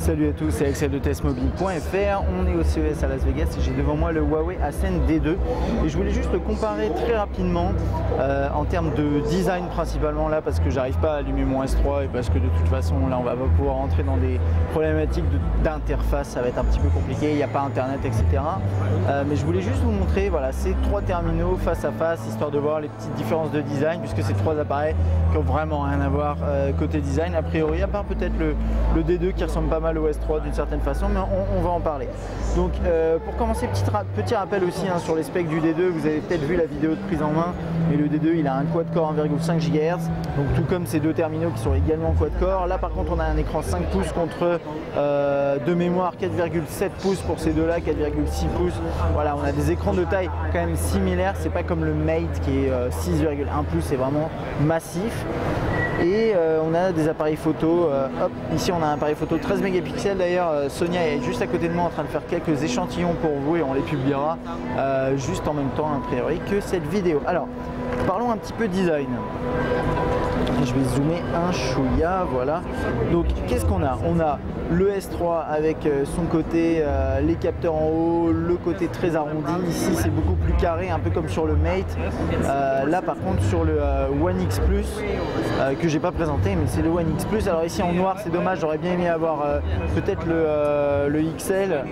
Salut à tous, c'est Axel de testmobile.fr. On est au CES à Las Vegas et j'ai devant moi le Huawei Ascend D2 et je voulais juste le comparer très rapidement en termes de design principalement là parce que j'arrive pas à allumer mon S3 et parce que de toute façon là on va pas pouvoir rentrer dans des problématiques d'interface, ça va être un petit peu compliqué, il n'y a pas internet etc. Mais je voulais juste vous montrer voilà, ces trois terminaux face à face histoire de voir les petites différences de design puisque c'est trois appareils qui ont vraiment rien à voir côté design a priori, à part peut-être le D2 qui ressemble pas mal au S3 d'une certaine façon, mais on va en parler. Donc pour commencer, petit rappel aussi hein, sur les specs du D2, vous avez peut-être vu la vidéo de prise en main, mais le D2 il a un quad-core 1,5 GHz, donc tout comme ces deux terminaux qui sont également quad-core. Là par contre on a un écran 5 pouces contre de mémoire 4,7 pouces pour ces deux-là, 4,6 pouces. Voilà, on a des écrans de taille quand même similaires, c'est pas comme le Mate qui est 6,1 pouces, c'est vraiment massif. Et on a des appareils photo, hop, ici on a un appareil photo 13 mégapixels d'ailleurs, Sonia est juste à côté de moi en train de faire quelques échantillons pour vous et on les publiera juste en même temps a priori que cette vidéo. Alors, parlons un petit peu design. Je vais zoomer un chouïa, voilà. Donc qu'est-ce qu'on a? On a le S3 avec son côté, les capteurs en haut, le côté très arrondi. Ici c'est beaucoup plus carré, un peu comme sur le Mate. Là par contre sur le One X Plus, que j'ai pas présenté, mais c'est le One X Plus. Alors ici en noir c'est dommage, j'aurais bien aimé avoir peut-être le XL,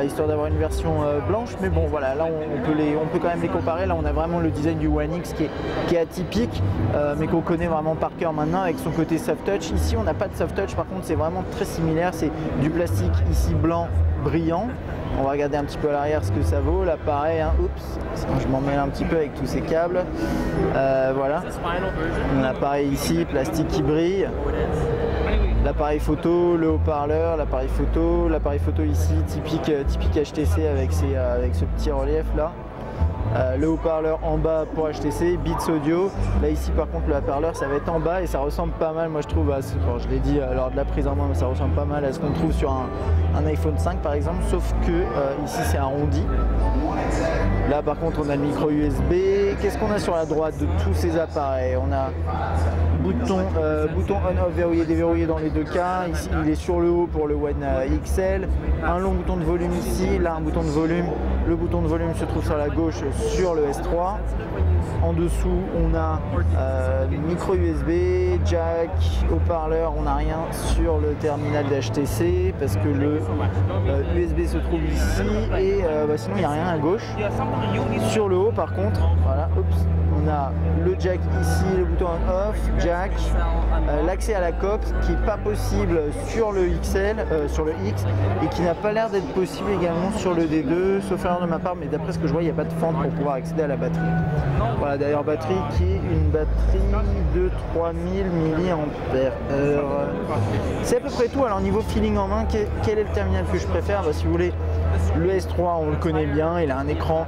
histoire d'avoir une version blanche. Mais bon voilà, là on peut quand même les comparer. Là on a vraiment le design du One X qui est atypique, mais qu'on connaît vraiment par cœur maintenant avec son côté soft touch. Ici on n'a pas de soft touch, par contre c'est vraiment très similaire, c'est du plastique ici blanc brillant. On va regarder un petit peu à l'arrière ce que ça vaut. Là pareil, hein, oups, je m'en mêle un petit peu avec tous ces câbles. Voilà, on a pareil ici, plastique qui brille. L'appareil photo, le haut-parleur, l'appareil photo ici, typique HTC avec ce petit relief là. Le haut-parleur en bas pour HTC, Beats Audio. Là ici par contre le haut-parleur ça va être en bas et ça ressemble pas mal, moi je trouve, je l'ai dit lors de la prise en main, mais ça ressemble pas mal à ce qu'on trouve sur un iPhone 5 par exemple, sauf que ici c'est arrondi. Là par contre on a le micro USB. Qu'est-ce qu'on a sur la droite de tous ces appareils? On a bouton on-off verrouillé, déverrouillé dans les deux cas. Ici il est sur le haut pour le One XL. Un long bouton de volume ici, là un bouton de volume. Le bouton de volume se trouve sur la gauche sur le S3. En dessous on a micro USB, jack, haut-parleur, on n'a rien sur le terminal d'HTC parce que le USB se trouve ici et sinon il n'y a rien à gauche. Sur le haut par contre, voilà, oups, on a le jack ici, le bouton on-off, jack, l'accès à la coque qui n'est pas possible sur le XL, sur le X et qui n'a pas l'air d'être possible également sur le D2, sauf erreur de ma part, mais d'après ce que je vois il n'y a pas de fente pour pouvoir accéder à la batterie. Voilà, d'ailleurs batterie qui est une batterie de 3000 mAh. C'est à peu près tout. Alors niveau feeling en main, quel est le terminal que je préfère? Si vous voulez, le S3 on le connaît bien, il a un écran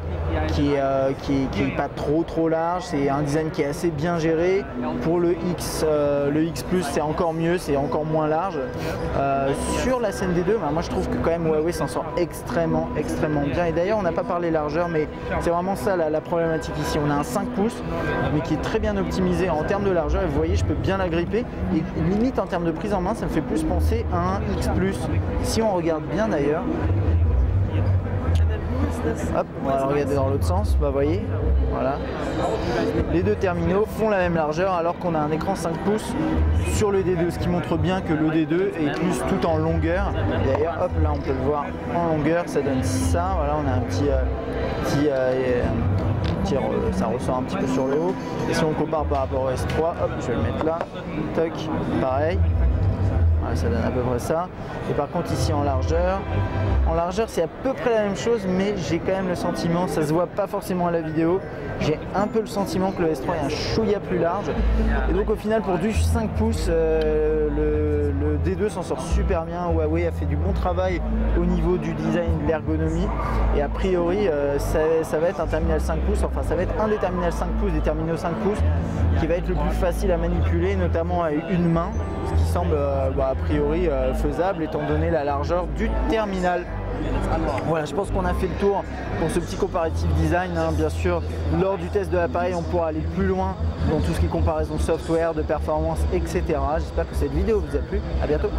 qui est pas trop large, c'est un design qui est assez bien géré. Pour le X Plus c'est encore mieux, c'est encore moins large. Sur la Ascend D2, moi je trouve que quand même Huawei s'en sort extrêmement bien. Et d'ailleurs on n'a pas parlé largeur, mais c'est vraiment ça la problématique ici. On a un 5 pouces mais qui est très bien optimisé en termes de largeur et vous voyez je peux bien l'agripper et limite en termes de prise en main ça me fait plus penser à un X Plus. Si on regarde bien d'ailleurs, hop, on va regarder dans l'autre sens, vous voyez, voilà. Les deux terminaux font la même largeur alors qu'on a un écran 5 pouces sur le D2, ce qui montre bien que le D2 est plus tout en longueur. D'ailleurs, hop, là on peut le voir en longueur, ça donne ça, voilà, on a un petit ça ressort un petit peu sur le haut. Et si on compare par rapport au S3, hop, je vais le mettre là, toc, pareil. Voilà, ça donne à peu près ça. Et par contre ici en largeur c'est à peu près la même chose, mais j'ai quand même le sentiment, ça se voit pas forcément à la vidéo, j'ai un peu le sentiment que le S3 est un chouïa plus large. Et donc au final pour du 5 pouces, le D2 s'en sort super bien. Huawei a fait du bon travail au niveau du design, de l'ergonomie. Et a priori ça va être un terminal 5 pouces, enfin ça va être un des terminaux 5 pouces, des terminaux 5 pouces qui va être le plus facile à manipuler, notamment avec une main, ce qui semble a priori faisable étant donné la largeur du terminal. Voilà, je pense qu'on a fait le tour pour ce petit comparatif design, hein. Bien sûr, lors du test de l'appareil, on pourra aller plus loin dans tout ce qui est comparaison software, de performance, etc. J'espère que cette vidéo vous a plu. À bientôt.